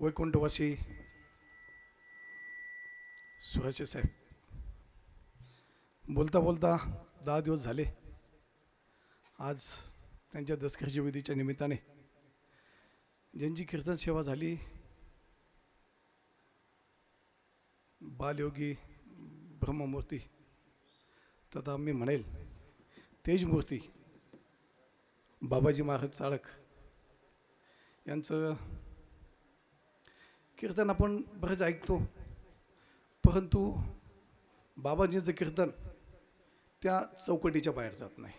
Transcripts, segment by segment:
वैकुंठवासी सुहाचे साहेब, बोलता बोलता 10 दिवस झाले. आज त्यांच्या दसऱ्याच्या विधीच्या निमित्ताने ज्यांची कीर्तन सेवा झाली, बालयोगी ब्रह्ममूर्ती तथा मी म्हणेल तेजमूर्ती बाबाजी महाराज चाळक यांचं कीर्तन आपण बरेच ऐकतो, परंतु बाबाजींचं कीर्तन त्या चौकटीच्या बाहेर जात नाही.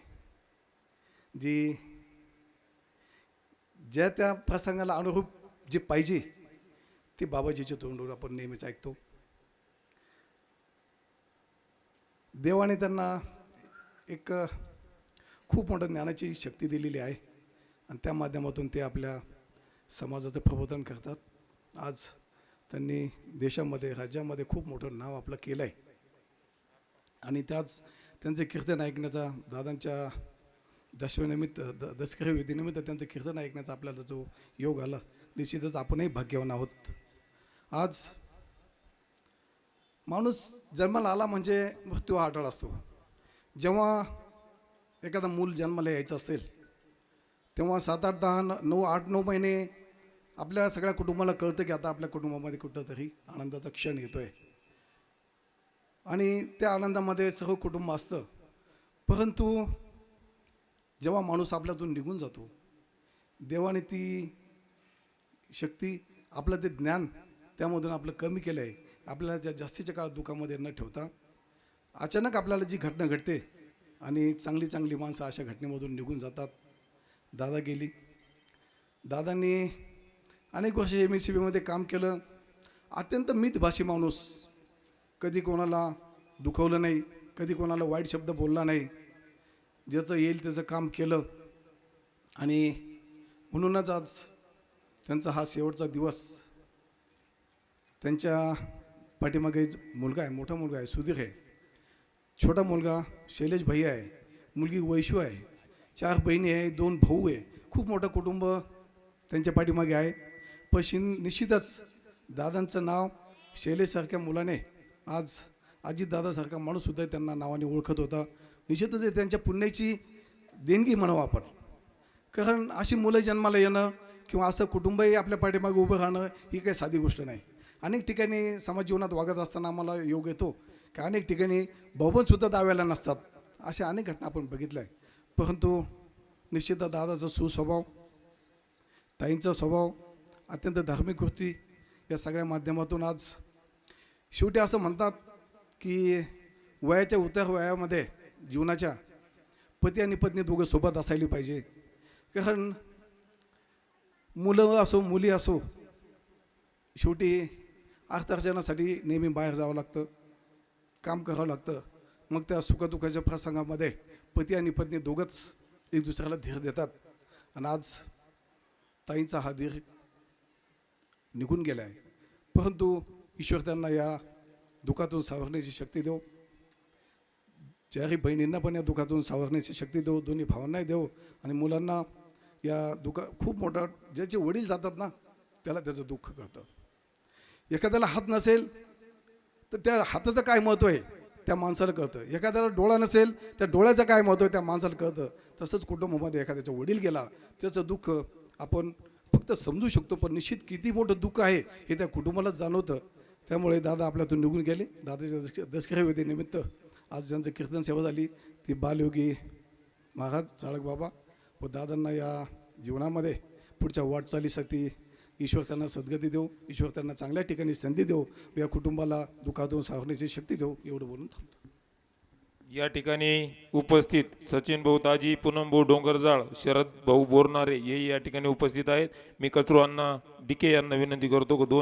ज्या त्या प्रसंगाला अनुरूप जे पाहिजे ते बाबाजीच्या तोंडून आपण नेहमीच ऐकतो. देवाने त्यांना एक खूप मोठं ज्ञानाची शक्ती दिलेली आहे आणि त्या माध्यमातून ते आपल्या समाजाचं प्रबोधन करतात. आज त्यांनी देशामध्ये राज्यामध्ये खूप मोठं नाव आपलं केलं आहे आणि त्याच त्यांचे कीर्तन ऐकण्याचा दादांच्या दसऱ्या विधीनिमित्त त्यांचं कीर्तन ऐकण्याचा आपल्याला जो योग आला, निश्चितच आपणही भाग्यवान आहोत. आज माणूस जन्माला आला म्हणजे मृत्यू हा अटळ असतो. जेव्हा एखादा मूल जन्माला यायचं असेल तेव्हा 7, 8, 10, 9, 8, 9 महिने आपल्या सगळ्या कुटुंबाला कळतं की आता आपल्या कुटुंबामध्ये कुठंतरी आनंदाचा क्षण येतोय आणि त्या आनंदामध्ये सर्व कुटुंब असतं. परंतु जेव्हा माणूस आपल्यातून निघून जातो, देवाने ती शक्ती, आपलं ते ज्ञान त्यामधून आपलं कमी केलं आहे. आपल्याला ज्या जास्तीच्या काळ दुःखामध्ये न ठेवता अचानक आपल्याला जी घटना घडते आणि चांगली चांगली माणसं अशा घटनेमधून निघून जातात. दादा गेली. दादांनी अनेक वर्ष MSCBमध्ये काम केलं. अत्यंत मितभाषी माणूस, कधी कोणाला दुखवलं नाही, कधी कोणाला वाईट शब्द बोलला नाही, ज्याचं येईल त्याचं काम केलं आणि म्हणूनच आज त्यांचा हा शेवटचा दिवस. त्यांच्या पाठीमागे मुलगा आहे, मोठा मुलगा आहे, सुधीर आहे, छोटा मुलगा शैलेश भैया आहे, मुलगी वैशू आहे, 4 बहिणी आहे, 2 भाऊ आहे. खूप मोठं कुटुंब त्यांच्या पाठीमागे आहे. पण निश्चितच दादांचं नाव शैलेशसारख्या मुलाने आज अजितदादासारखा माणूससुद्धा त्यांना नावाने ओळखत होता. निश्चितच त्यांच्या पुण्याची देणगी म्हणावं आपण, कारण अशी मुलं जन्माला येणं किंवा असं कुटुंबही आपल्या पाठीमागे उभं राहणं ही काही साधी गोष्ट नाही. अनेक ठिकाणी समाज जीवनात वागत असताना आम्हाला योग येतो की अनेक ठिकाणी बहुमतसुद्धा दाव्याला नसतात. अशा अनेक घटना आपण बघितल्या आहे. परंतु निश्चितच दादाचा सुस्वभाव, ताईंचा स्वभाव, अत्यंत धार्मिक वृत्ती या सगळ्या माध्यमातून आज शेवटी असं म्हणतात की वयाच्या उतार वयामध्ये जीवनाच्या पती आणि पत्नी दोघं सोबत असायला पाहिजे. कारण मुलं असो मुली असो, शेवटी अर्थार्जनासाठी नेहमी बाहेर जावं लागतं, काम करावं लागतं. मग त्या सुखदुःखाच्या प्रसंगामध्ये पती आणि पत्नी दोघंच एक दुसऱ्याला धीर देतात. आणि आज ताईंचा हा धीर निघून गेला आहे. परंतु ईश्वर त्यांना या दुःखातून सावरण्याची शक्ती देव, 4ही बहिणींना पण या दुःखातून सावरण्याची शक्ती देव, दोन्ही भावांनाही देव आणि मुलांना या खूप मोठा, ज्याचे वडील जातात ना त्याला त्याचं दुःख कळतं. एखाद्याला हात नसेल तर त्या हाताचं काय महत्त्व आहे त्या माणसाला कळतं. एखाद्याला डोळा नसेल त्या डोळ्याचं काय महत्त्व आहे त्या माणसाला कळतं. तसंच कुटुंबामध्ये एखाद्याचा वडील गेला त्याचं दुःख आपण फक्त समजू शकतो, पण निश्चित किती मोठं दुःख आहे हे त्या कुटुंबालाच जाणवतं. त्यामुळे दादा आपल्यातून निघून गेले. दादाच्या दसऱ्या विधीनिमित्त आज ज्यांचं कीर्तन सेवा झाली ती बालयोगी महाराज चाळक बाबा व दादांना या जीवनामध्ये पुढच्या वाटचालीसाठी ईश्वर त्यांना सद्गती देऊ, ईश्वर त्यांना चांगल्या ठिकाणी संधी देऊ, या कुटुंबाला दुःखातून सावरण्याची शक्ती देऊ. एवढं बोलून थांबतो. या ठिकाणी उपस्थित सचिन भाऊ ताजी, पूनम भाऊ डोंगरजाळ, शरद भाऊ बोरनारे हे या ठिकाणी उपस्थित आहेत. मी कचरू अण्णा DK यांना विनंती करतो की 2